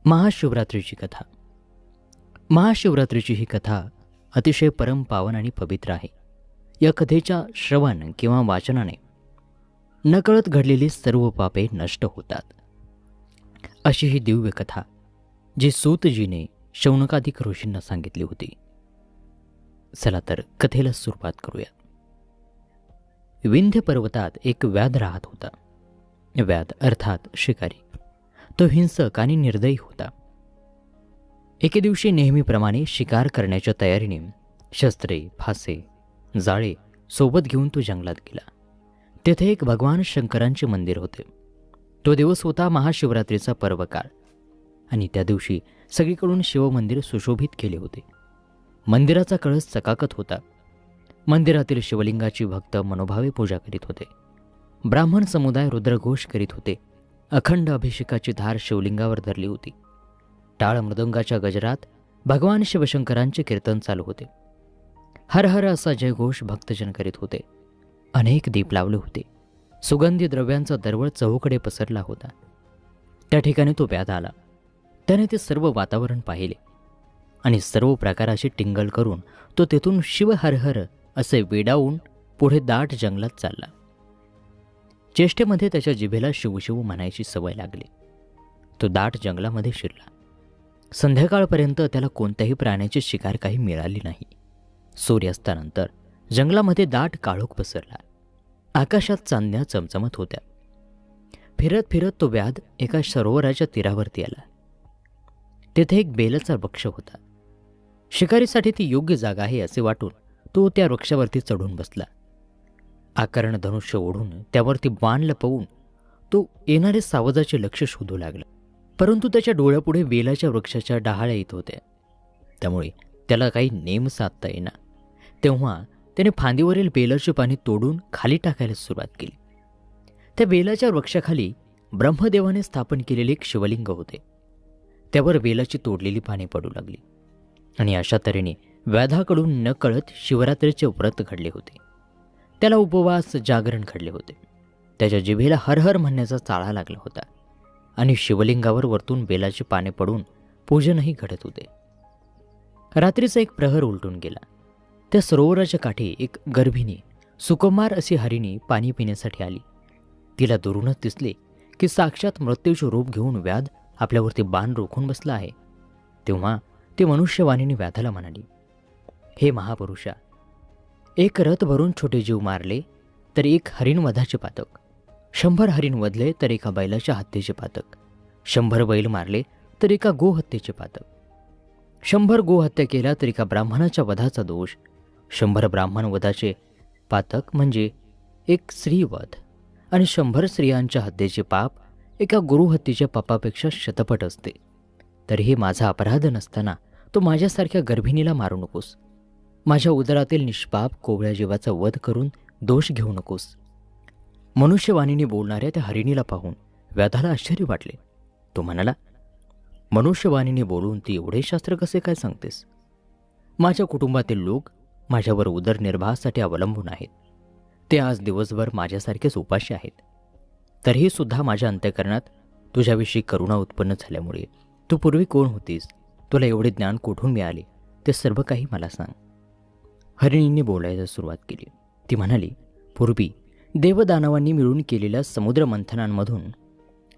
महाशिवरात्रीची कथा. महाशिवरात्रीची ही कथा अतिशय परम पावन आणि पवित्र आहे. या कथेच्या श्रवण किंवा वाचनाने नकळत घडलेली सर्व पापे नष्ट होतात. अशी ही दिव्य कथा जी सूतजीने शौनकादिक ऋषींना सांगितली होती. चला तर कथेला सुरुवात करूया. विंध्य पर्वतात एक व्याध राहत होता. व्याध अर्थात शिकारी. तो हिंसक आणि निर्दयी होता. एके दिवशी नेहमीप्रमाणे शिकार करण्याच्या तयारीने शस्त्रे, फासे, जाळे सोबत घेऊन तो जंगलात गेला. तेथे एक भगवान शंकरांचे मंदिर होते. तो दिवस होता महाशिवरात्रीचा पर्वकाळ आणि त्या दिवशी सगळीकडून शिवमंदिर सुशोभित केले होते. मंदिराचा कळस चकाकत होता. मंदिरातील शिवलिंगाची भक्त मनोभावे पूजा करीत होते. ब्राह्मण समुदाय रुद्रघोष करीत होते. अखंड अभिषेकाची धार शिवलिंगावर धरली होती. टाळ मृदंगाच्या गजरात भगवान शिवशंकरांचे कीर्तन चालू होते. हर हर असा जयघोष भक्तजन करीत होते. अनेक दीप लावले होते. सुगंधी द्रव्यांचा दरवळ चहूकडे पसरला होता. त्या ठिकाणी तो व्याध आला. त्याने ते सर्व वातावरण पाहिले आणि सर्व प्रकाराची टिंगल करून तो तेथून शिव हर हर असे वेडावून पुढे दाट जंगलात चालला. चेष्टेमध्ये त्याच्या जिभेला शिवशिव म्हणायची सवय लागली. तो दाट जंगलामध्ये शिरला. संध्याकाळपर्यंत त्याला कोणत्याही प्राण्याची शिकार काही मिळाली नाही. सूर्यास्तानंतर जंगलामध्ये दाट काळोख पसरला. आकाशात चांदण्या चमचमत होत्या. फिरत फिरत तो व्याध एका सरोवराच्या तीरावरती आला. तेथे एक बेलाचा वृक्ष होता. शिकारीसाठी ती योग्य जागा आहे असे वाटून तो त्या वृक्षावरती चढून बसला. आकर्ण धनुष्य ओढून त्यावरती बाण लपवून तो येणारे सावजाचे लक्ष शोधू लागला. परंतु त्याच्या डोळ्यापुढे बेलाच्या वृक्षाच्या डहाळ्या येत होत्या. त्यामुळे त्याला काही नेम साधता येईना. तेव्हा त्याने फांदीवरील बेलाची पाने तोडून खाली टाकायला सुरुवात केली. त्या बेलाच्या वृक्षाखाली ब्रह्मदेवाने स्थापन केलेले एक शिवलिंग होते. त्यावर बेलाची तोडलेली पाने पडू लागली आणि अशा तऱ्हेने व्याधाकडून नकळत शिवरात्रीचे व्रत घडले होते. त्याला उपवास जागरण घडले होते. त्याच्या जिभेला हर हर म्हणण्याचा चाळा लागला होता आणि शिवलिंगावर वरतून बेलाची पाने पडून पूजनही घडत होते. रात्रीचा एक प्रहर उलटून गेला. त्या सरोवराच्या काठी एक गर्भिणी सुकुमार अशी हरिणी पाणी पिण्यासाठी आली. तिला दुरूनच दिसले की साक्षात मृत्यूचे रूप घेऊन व्याध आपल्यावरती बाण रोखून बसला आहे. तेव्हा ती मनुष्यवाणीने व्याधाला म्हणाली, हे महापुरुषा, एक रथ भरून छोटे जीव मारले तर एक हरिण वधाचे पातक, 100 हरिण वधले तर एका बैलाच्या हत्येचे पातक, 100 बैल मारले तर एका गोहत्येचे पातक, 100 गोहत्या केल्या तर एका ब्राह्मणाच्या वधाचा दोष, 100 ब्राह्मण वधाचे पातक म्हणजे एक स्त्रीवध आणि 100 स्त्रियांच्या हत्येचे पाप एका गुरुहत्येच्या पापापेक्षा शतपट असते. तर हे माझा अपराध नसताना तो माझ्यासारख्या गर्भिणीला मारू नकोस. माझ्या उदरातील निष्पाप कोवळ्या जीवाचा वध करून दोष घेऊ नकोस. मनुष्यवाणीने बोलणाऱ्या त्या हरिणीला पाहून व्याधाला आश्चर्य वाटले. तो म्हणाला, मनुष्यवाणीने बोलून ती एवढे शास्त्र कसे काय सांगतेस? माझ्या कुटुंबातील लोक माझ्यावर उदरनिर्वाहासाठी अवलंबून आहेत. ते आज दिवसभर माझ्यासारखेच उपाशी आहेत. तरीही सुद्धा माझ्या अंतःकरणात तुझ्याविषयी करुणा उत्पन्न झाल्यामुळे तू पूर्वी कोण होतीस, तुला एवढे ज्ञान कुठून मिळाले, ते सर्व काही मला सांग. हरिणीने बोलायला सुरुवात केली. ती म्हणाली, पूर्वी देवदानवांनी मिळून केलेल्या समुद्र मंथनांमधून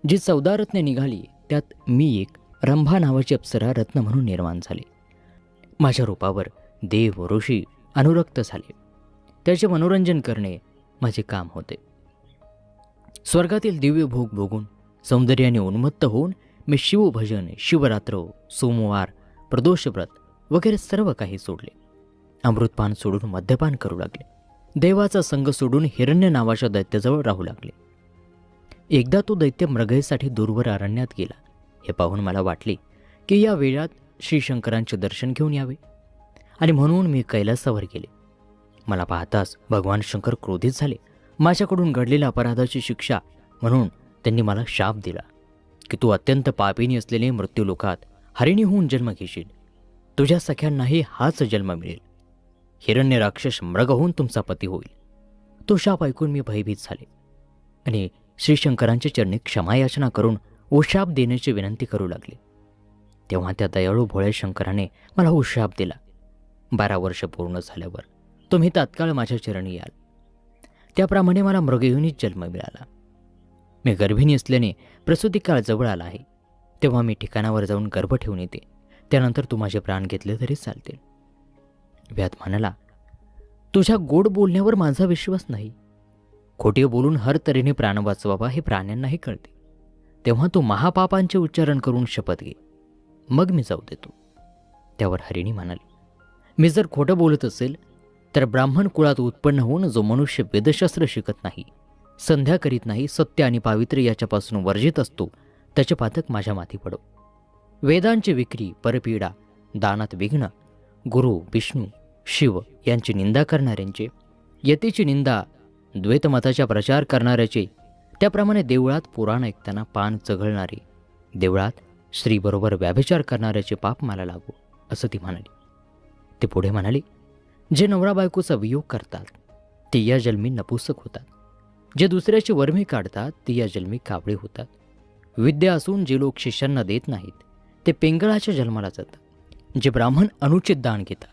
जी 14 रत्ने निघाली त्यात मी एक रंभा नावाची अप्सरा रत्न म्हणून निर्माण झाले. माझ्या रूपावर देव ऋषी अनुरक्त झाले. त्याचे मनोरंजन करणे माझे काम होते. स्वर्गातील दिव्य भोग भोगून सौंदर्याने उन्मत्त होऊन मी शिवभजन, शिवरात्र, सोमवार, प्रदोषव्रत वगैरे सर्व काही सोडले. अमृतपान सोडून मद्यपान करू लागले. देवाचा संग सोडून हिरण्य नावाच्या दैत्याजवळ राहू लागले. एकदा तो दैत्य मृगयेसाठी दूरवर अरण्यात गेला. हे पाहून मला वाटले की या वेळात श्रीशंकरांचे दर्शन घेऊन यावे आणि म्हणून मी कैलासावर गेले. मला पाहताच भगवान शंकर क्रोधित झाले. माझ्याकडून घडलेल्या अपराधाची शिक्षा म्हणून त्यांनी मला शाप दिला की तू अत्यंत पापिनी असलेले मृत्यूलोकात हरिणी होऊन जन्म घेशील. तुझ्या सख्यांनाही हाच जन्म मिळेल. हिरण्य राक्षस मृग होऊन तुमचा पती होईल. तो शाप ऐकून मी भयभीत झाले आणि श्रीशंकरांचे चरणी क्षमायाचना करून व शाप देण्याची विनंती करू लागले. तेव्हा त्या दयाळू भोळे शंकराने मला उशाप दिला. 12 वर्ष पूर्ण झाल्यावर तुम्ही तात्काळ माझ्या चरणी याल. त्याप्रमाणे मला मृगयोनीत जन्म मिळाला. मी गर्भिणी असल्याने प्रसूतिकाळ जवळ आला आहे. तेव्हा मी ठिकाणावर जाऊन गर्भ ठेवून येते. त्यानंतर तू माझे प्राण घेतले तरी चालतील. व्याध म्हणाला, तुझ्या गोड बोलण्यावर माझा विश्वास नाही. खोटे बोलून हर तऱ्हेने प्राण वाचवावा हे प्राण्यांनाही कळते. तेव्हा तू महापापांचे उच्चारण करून शपथ घे, मग मी जाऊ देतो. त्यावर हरिणी म्हणाली, मी जर खोटं बोलत असेल तर ब्राह्मण कुळात उत्पन्न होऊन जो मनुष्य वेदशास्त्र शिकत नाही, संध्या करीत नाही, सत्य आणि पावित्र्य याच्यापासून वर्जित असतो, त्याचे पातक माझ्या माथी पडो. वेदांची विक्री, परपीडा, दानात विघ्न, गुरु, विष्णू, शिव यांची निंदा करणाऱ्यांचे, यतीची निंदा, द्वैतमताचा प्रचार करणाऱ्याचे, त्याप्रमाणे देवळात पुराण ऐकताना पान चघळणारे, देवळात स्त्रीबरोबर व्याभिचार करणाऱ्याचे पाप मला लागो, असं ती म्हणाली. ते पुढे म्हणाली, जे नवरा बायकोचा वियोग करतात ते या जन्मी नपुसक होतात. जे दुसऱ्याची वर्मी काढतात ते या जन्मी कावळे होतात. विद्या असून जे लोक शिष्यांना देत नाहीत ते पेंगळाच्या जन्माला जातात. जे ब्राह्मण अनुचित दान घेतात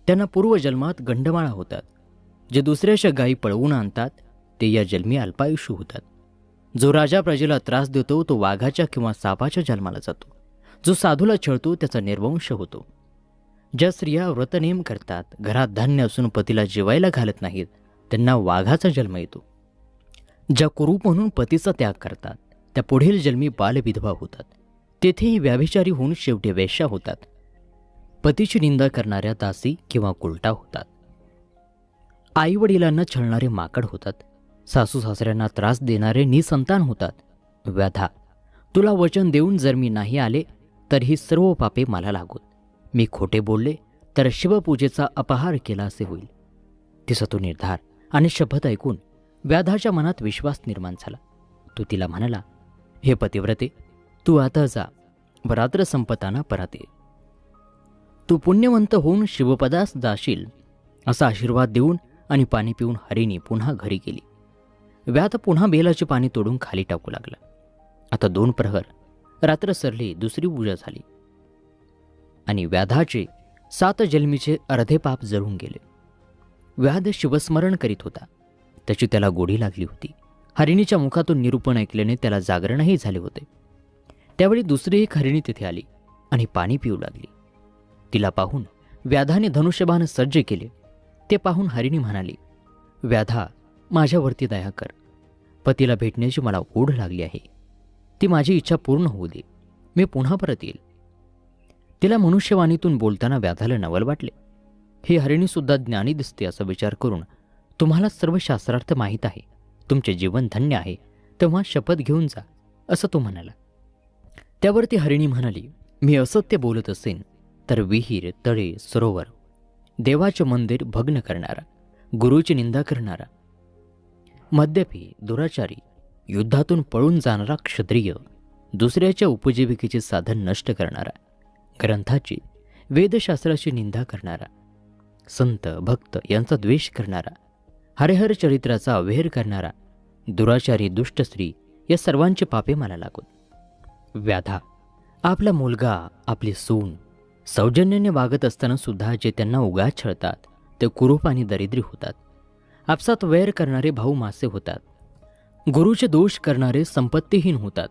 त्यांना पूर्वजन्मात गंडमाळा होतात. जे दुसऱ्याच्या गायी पळवून आणतात ते या जन्मी अल्पायुष्य होतात. जो राजा प्रजेला त्रास देतो तो वाघाच्या किंवा सापाच्या जन्माला जातो. जो साधूला छळतो त्याचा निर्वंश होतो. ज्या स्त्रिया व्रतनेम करतात, घरात धान्य असून पतीला जेवायला घालत नाहीत, त्यांना वाघाचा जन्म येतो. ज्या कुरूप म्हणून पतीचा त्याग करतात त्या पुढील जन्मी बालविधवा होतात. तेथेही व्याभिचारी होऊन शेवटी वेश्या होतात. पतीची निंदा करणाऱ्या दासी किंवा उलटा होतात. आईवडिलांना छळणारे माकड होतात. सासू सासऱ्यांना त्रास देणारे निसंतान होतात. व्याधा, तुला वचन देऊन जर मी नाही आले तर ही सर्व पापे मला लागोत. मी खोटे बोलले तर शिवपूजेचा अपहार केला असे होईल. तिचा तो निर्धार आणि शपथ ऐकून व्याधाच्या मनात विश्वास निर्माण झाला. तो तिला म्हणाला, हे पतिव्रते, तू आता जा व रात्र संपताना परत ये. तू पुण्यवंत होऊन शिवपदास जाशील असा आशीर्वाद देऊन आणि पाणी पिऊन हरिणी पुन्हा घरी गेली. व्याध पुन्हा बेलाचे पाणी तोडून खाली टाकू लागला. आता 2 प्रहर रात्र सरली, दुसरी पूजा झाली आणि व्याधाचे 7 जन्मीचे अर्धे पाप जळून गेले. व्याध शिवस्मरण करीत होता. त्याची त्याला गोडी लागली होती. हरिणीच्या मुखातून निरूपण ऐकल्याने त्याला जागरणही झाले होते. त्यावेळी दुसरी एक हरिणी तिथे आली आणि पाणी पिऊ लागली. तिला पाहून व्याधाने धनुष्यबाण सज्ज केले. ते पाहून हरिणी म्हणाली, व्याधा, माझ्यावरती दया कर. पतीला भेटण्याची मला ओढ लागली आहे. ती माझी इच्छा पूर्ण होऊ दे. मी पुन्हा परत येईल. तिला मनुष्यवाणीतून बोलताना व्याधाला नवल वाटले. ही हरिणीसुद्धा ज्ञानी दिसते असा विचार करून तुम्हाला सर्व शास्त्रार्थ माहीत आहे, तुमचे जीवन धन्य आहे, तेव्हा शपथ घेऊन जा, असं तो म्हणाला. त्यावर ती हरिणी म्हणाली, मी असत्य बोलत असेन तर विहीर, तळे, सरोवर, देवाचे मंदिर भग्न करणारा, गुरुची निंदा करणारा, मद्यपी, दुराचारी, युद्धातून पळून जाणारा क्षत्रिय, दुसऱ्याच्या उपजीविकेचे साधन नष्ट करणारा, ग्रंथाची, वेदशास्त्राची निंदा करणारा, संत भक्त यांचा द्वेष करणारा, हरिहर चरित्राचा अवहेर करणारा, दुराचारी, दुष्ट स्त्री या सर्वांची पापे मला लागून. व्याधा, आपला मुलगा, आपली सून सौजन्याने वागत असताना सुद्धा जे त्यांना उगाच छळतात ते कुरूप आणि दरिद्री होतात. आपसात वैर करणारे भाऊ मासे होतात. गुरुचे दोष करणारे संपत्तीहीन होतात.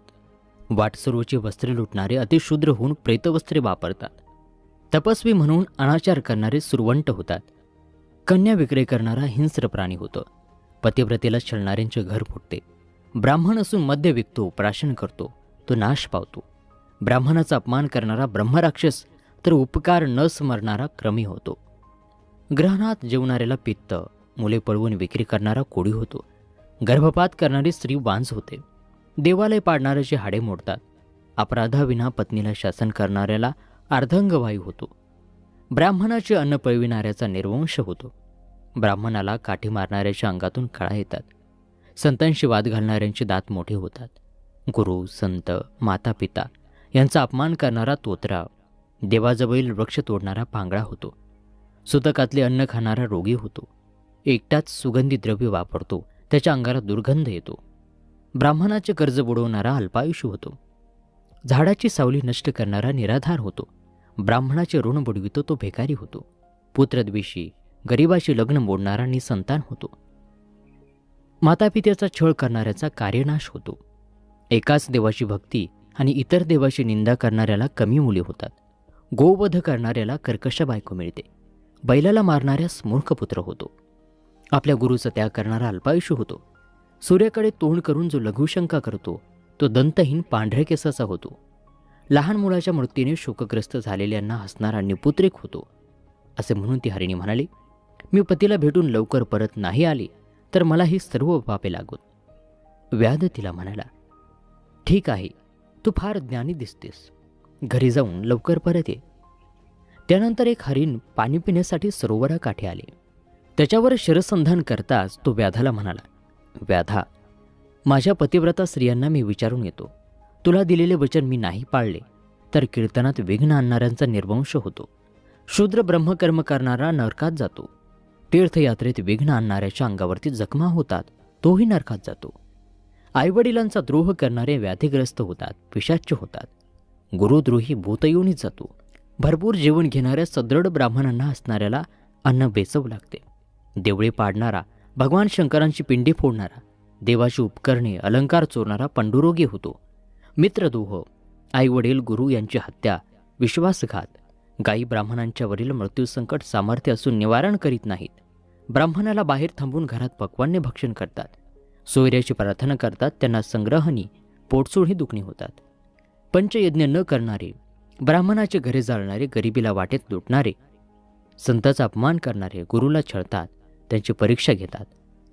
वाटसरूची वस्त्रे लुटणारे अतिशूद्र होऊन प्रेतवस्त्रे वापरतात. तपस्वी म्हणून अनाचार करणारे सुरवंट होतात. कन्या विक्रय करणारा हिंस्र प्राणी होतो. पतिव्रतेला छळणाऱ्यांचे घर फुटते. ब्राह्मण असून मद्य विकतो, प्राशन करतो, तो नाश पावतो. ब्राह्मणाचा अपमान करणारा ब्रह्मराक्षस तर उपकार न स्मरणारा क्रमी होतो. ग्रहणात जेवणाऱ्याला पित्त, मुले पळवून विक्री करणारा कोडी होतो. गर्भपात करणारी स्त्री वांज होते. देवालय पाडणाऱ्याची हाडे मोडतात. अपराधाविना पत्नीला शासन करणाऱ्याला अर्धांगवायू होतो. ब्राह्मणाचे अन्न पळविणाऱ्याचा निर्वंश होतो. ब्राह्मणाला काठी मारणाऱ्याच्या अंगातून कळा येतात. संतांशी वाद घालणाऱ्यांचे दात मोठे होतात. गुरु, संत, माता पिता यांचा अपमान करणारा तोतरा, देवाजवळील वृक्ष तोडणारा पांगळा होतो. सुतकातले अन्न खाणारा रोगी होतो. एकटाच सुगंधी द्रव्य वापरतो, त्याच्या अंगाला दुर्गंध येतो. ब्राह्मणाचे कर्ज बुडवणारा अल्पायुष्य होतो. झाडाची सावली नष्ट करणारा निराधार होतो. ब्राह्मणाचे ऋण बुडवितो तो भिकारी होतो. पुत्रद्वेषी गरिबाची लग्न मोडणारा निसंतान होतो. मातापित्याचा छळ करणाऱ्याचा कार्यनाश होतो. एकाच देवाची भक्ती आणि इतर देवाची निंदा करणाऱ्याला कमी मुले होतात. गोवध करणाऱ्याला कर्कश बायको मिळते. बैलाला मारणाऱ्यास मूर्ख पुत्र होतो. आपल्या गुरुचा त्याग करणारा अल्पायुष्य होतो. सूर्याकडे तोंड करून जो लघुशंका करतो तो दंतहीन पांढऱ्या केसाचा होतो. लहान मुलाच्या मृत्यूने शोकग्रस्त झालेल्यांना हसणारा निपुत्रिक होतो. असे म्हणून ती हरिणी म्हणाली, मी पतीला भेटून लवकर परत नाही आले तर मला ही सर्व पापे लागून. व्याध तिला म्हणाला, ठीक आहे, तू फार ज्ञानी दिसतेस. घरी जाऊन लवकर परत ये. त्यानंतर एक हरिण पाणी पिण्यासाठी सरोवराकाठी आले. त्याच्यावर शरसंधान करताच तो व्याधाला म्हणाला, व्याधा, माझ्या पतिव्रता स्त्रियांना मी विचारून येतो. तुला दिलेले वचन मी नाही पाळले तर कीर्तनात विघ्न आणणाऱ्यांचा निर्वंश होतो. शूद्र ब्रह्मकर्म करणारा नरकात जातो. तीर्थयात्रेत विघ्न आणणाऱ्याच्या अंगावरती जखमा होतात, तोही नरकात जातो. आईवडिलांचा द्रोह करणारे व्याधीग्रस्त होतात, पिशाच्य होतात. गुरुद्रोही भूतयोनीत जातो. भरपूर जेवण घेणाऱ्या सदृढ ब्राह्मणांना असणाऱ्याला अन्न बेचवू लागते. देवळे पाडणारा, भगवान शंकरांची पिंडी फोडणारा, देवाची उपकरणे अलंकार चोरणारा पंडुरोगी होतो. मित्रद्रोह, आईवडील गुरु यांची हत्या, विश्वासघात, गायी ब्राह्मणांच्या वरील मृत्यूसंकट सामर्थ्य असून निवारण करीत नाहीत. ब्राह्मणाला बाहेर थांबून घरात पक्वान्य भक्षण करतात. सोयऱ्याची प्रार्थना करतात, त्यांना संग्रहणी पोटसोडही दुखणी होतात. पंचयज्ञ न करणारे, ब्राह्मणाचे घरे जाळणारे, गरिबीला वाटेत लुटणारे, संतांचा अपमान करणारे, गुरुला छळतात, त्यांची परीक्षा घेतात,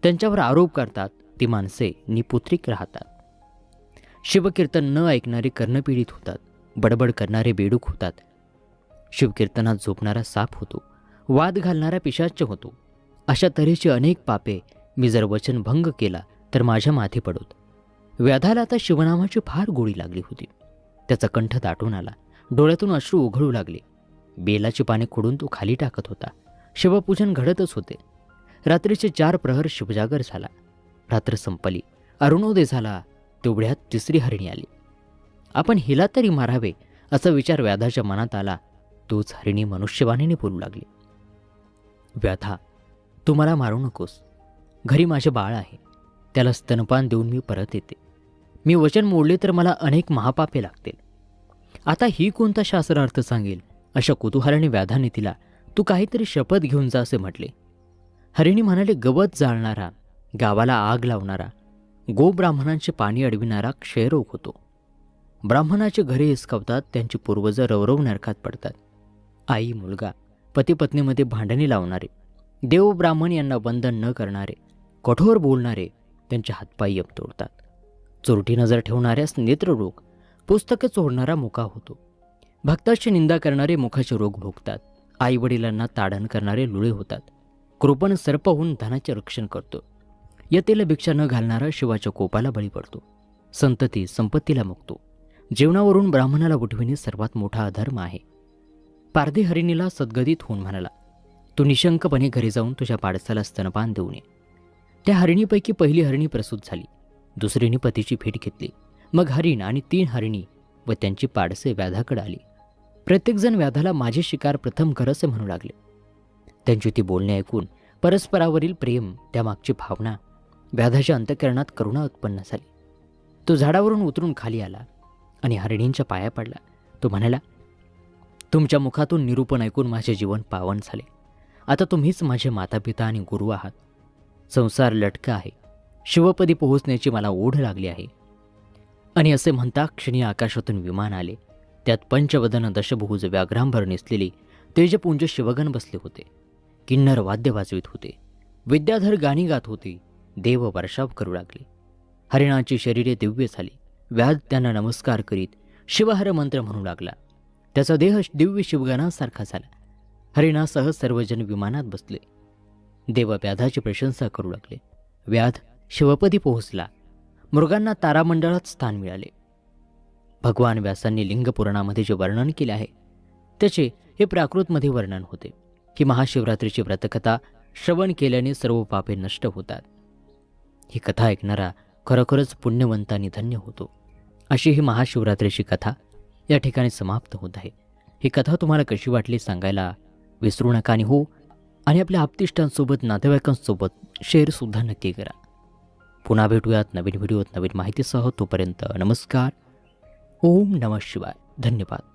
त्यांच्यावर आरोप करतात, ती माणसे निपुत्रिक राहतात. शिवकीर्तन न ऐकणारे कर्णपीडित होतात. बडबड करणारे बेडूक होतात. शिवकीर्तनात झोपणारा साप होतो. वाद घालणारा पिशाच्य होतो. अशा तऱ्हेची अनेक पापे मी जर वचन भंग केला तर माझ्या माथी पडोत. व्याधाला आता शिवनामाची फार गोडी लागली होती. त्याचा कंठ दाटून आला. डोळ्यातून अश्रू उघळू लागले. बेलाची पाने खोडून तो खाली टाकत होता. शिवपूजन घडतच होते. रात्रीचे 4 प्रहर शिवजागर झाला. रात्र संपली. अरुणोदय झाला. तेवढ्यात तिसरी हरिणी आली. आपण हिला तरी मारावे असा विचार व्याधाच्या मनात आला. तोच हरिणी मनुष्यवाणीने बोलू लागली, व्याधा, तू मला मारू नकोस. घरी माझे बाळ आहे. त्याला स्तनपान देऊन मी परत येते. मी वचन मोडले तर मला अनेक महापापे लागतील. आता ही कोणता शास्त्रार्थ सांगेल. अशा कुतूहलाने व्याधाने तिला, तू काहीतरी शपथ घेऊन जा असे म्हटले. हरिणी म्हणाले, गवत जाळणारा, गावाला आग लावणारा, गोब्राह्मणांचे पाणी अडविणारा क्षयरोग होतो. ब्राह्मणाचे घरे हिसकावतात, त्यांची पूर्वज रवरव नरकात पडतात. आई मुलगा, पतीपत्नीमध्ये भांडणे लावणारे, देव ब्राह्मण यांना बंधन न करणारे, कठोर बोलणारे, त्यांचे हातपाय यम तोडतात. चोरटी नजर ठेवणाऱ्यास नेत्ररोग, पुस्तके चोरणारा मुका होतो. भक्ताची निंदा करणारे मुखाचे रोग भोगतात. आईवडिलांना ताडण करणारे लुळे होतात. कृपण सर्प होऊन धनाचे रक्षण करतो. यतेला भिक्षा न घालणारा शिवाच्या कोपाला बळी पडतो. संतती संपत्तीला मुकतो. जेवणावरून ब्राह्मणाला उठविणे सर्वात मोठा अधर्म आहे. पारधी हरिणीला सद्गदित होऊन म्हणाला, तू निशंकपणे घरी जाऊन तुझ्या पाडसाला स्तनपान देऊ नये. त्या हरिणीपैकी पहिली हरिणी प्रसूत झाली. दुसरीने पतीची भेट घेतली. मग हरिण आणि 3 हरिणी व त्यांची पाडसे व्याधाकडे आली. प्रत्येकजण व्याधाला माझे शिकार प्रथम कर असे म्हणू लागले. त्यांची ती बोलणे ऐकून परस्परावरील प्रेम, त्यामागची भावना, व्याधाच्या अंतःकरणात करुणा उत्पन्न झाली. तो झाडावरून उतरून खाली आला आणि हरिणींच्या पाया पडला. तो म्हणाला, तुमच्या मुखातून निरूपण ऐकून माझे जीवन पावन झाले. आता तुम्हीच माझे मातापिता आणि गुरु आहात. संसार लटका आहे. शिवपदी पोहोचण्याची मला ओढ लागली आहे. आणि असे म्हणता क्षणी आकाशातून विमान आले. त्यात पंचवदन दशभुज व्याघ्रांभर नेसलेली तेजपुंज शिवगण बसले होते. किन्नर वाद्य वाजवित होते. विद्याधर गाणी गात होते. देव वर्षाव करू लागले. हरिणाची शरीरे दिव्य झाली. व्याध त्यांना नमस्कार करीत शिवहर मंत्र म्हणू लागला. त्याचा देह दिव्य शिवगणासारखा झाला. हरिणासह सर्वजण विमानात बसले. देव व्याधाची प्रशंसा करू लागले. व्याध शिवपदी पोहोचला. मृगांना तारामंडळात स्थान मिळाले. भगवान व्यासांनी लिंगपुराणामध्ये जे वर्णन केले आहे त्याचे हे प्राकृतमध्ये वर्णन होते. ही महाशिवरात्रीची व्रतकथा श्रवण केल्याने सर्व पापे नष्ट होतात. ही कथा ऐकणारा खरोखरच पुण्यवंत आणि धन्य होतो. अशी ही महाशिवरात्रीची कथा या ठिकाणी समाप्त होत आहे. ही कथा तुम्हाला कशी वाटली सांगायला विसरू नका आणि आणि आपल्या आप्तिष्टांसोबत नातेवाईकांसोबत शेअरसुद्धा नक्की करा. पुन्हा भेटूयात नवीन व्हिडिओत नवीन माहितीसह. तोपर्यंत नमस्कार. ओम नमः शिवाय. धन्यवाद.